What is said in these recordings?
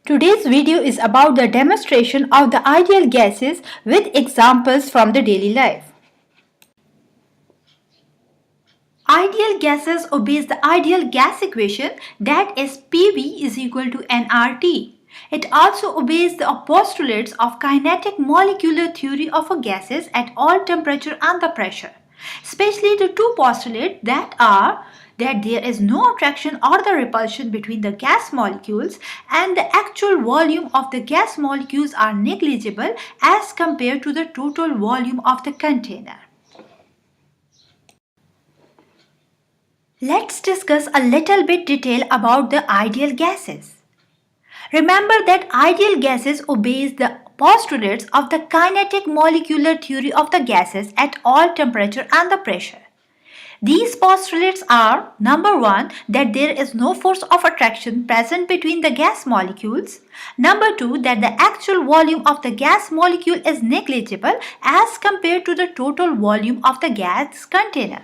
Today's video is about the demonstration of the ideal gases with examples from the daily life. Ideal gases obeys the ideal gas equation, that is PV is equal to nRT. It also obeys the postulates of kinetic molecular theory of gases at all temperature and the pressure, especially the two postulates that are that there is no attraction or the repulsion between the gas molecules and the actual volume of the gas molecules are negligible as compared to the total volume of the container. Let's discuss a little bit detail about the ideal gases. Remember that ideal gases obeys the postulates of the kinetic molecular theory of the gases at all temperature and the pressure. These postulates are: number 1, that there is no force of attraction present between the gas molecules. Number 2, that the actual volume of the gas molecule is negligible as compared to the total volume of the gas container.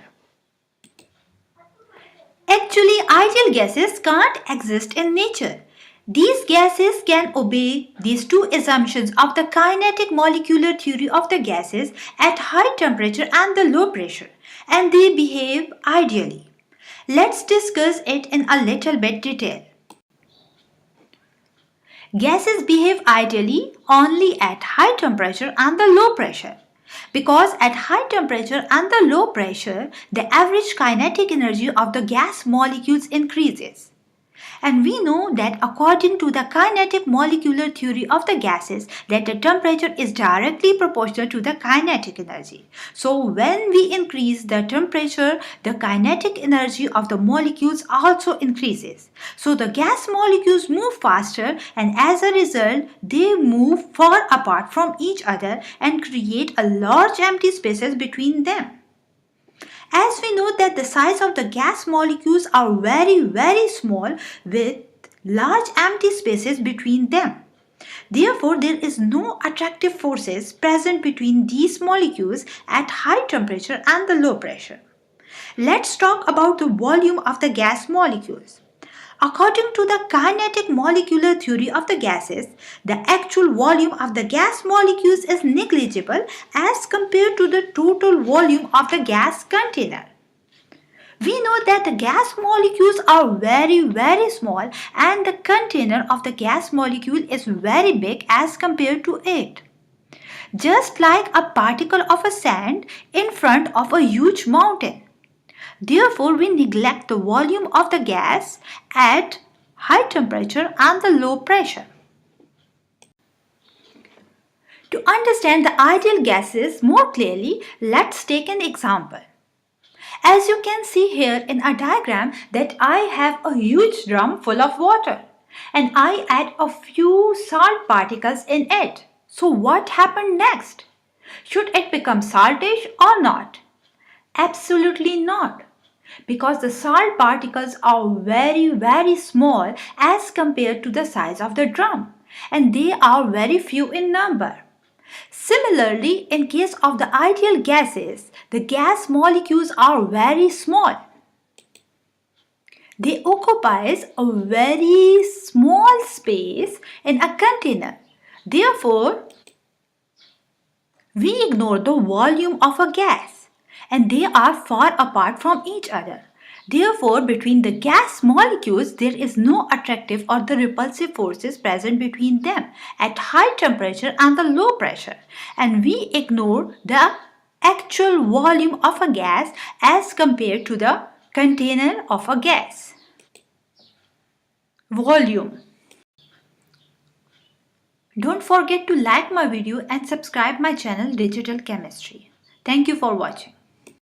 Actually, ideal gases can't exist in nature. These gases can obey these two assumptions of the kinetic molecular theory of the gases at high temperature and the low pressure, and they behave ideally. Let's discuss it in a little bit detail. Gases behave ideally only at high temperature and the low pressure. Because at high temperature and the low pressure, the average kinetic energy of the gas molecules increases. And we know that according to the kinetic molecular theory of the gases, that the temperature is directly proportional to the kinetic energy. So when we increase the temperature, the kinetic energy of the molecules also increases. So the gas molecules move faster, and as a result, they move far apart from each other and create a large empty spaces between them. As we know that the size of the gas molecules are very small with large empty spaces between them. Therefore, there is no attractive forces present between these molecules at high temperature and the low pressure. Let's talk about the volume of the gas molecules. According to the kinetic molecular theory of the gases, the actual volume of the gas molecules is negligible as compared to the total volume of the gas container. We know that the gas molecules are very small and the container of the gas molecule is very big as compared to it. Just like a particle of a sand in front of a huge mountain. Therefore, we neglect the volume of the gas at high temperature and the low pressure. To understand the ideal gases more clearly, let's take an example. As you can see here in a diagram that I have a huge drum full of water and I add a few salt particles in it. So what happened next? Should it become saltish or not? Absolutely not. Because the salt particles are very small as compared to the size of the drum, and they are very few in number. Similarly, in case of the ideal gases, the gas molecules are very small. They occupy a very small space in a container. Therefore, we ignore the volume of a gas, and they are far apart from each other. Therefore, between the gas molecules, there is no attractive or the repulsive forces present between them at high temperature and the low pressure. And we ignore the actual volume of a gas as compared to the container of a gas. Volume. Don't forget to like my video and subscribe my channel Digital Chemistry. Thank you for watching.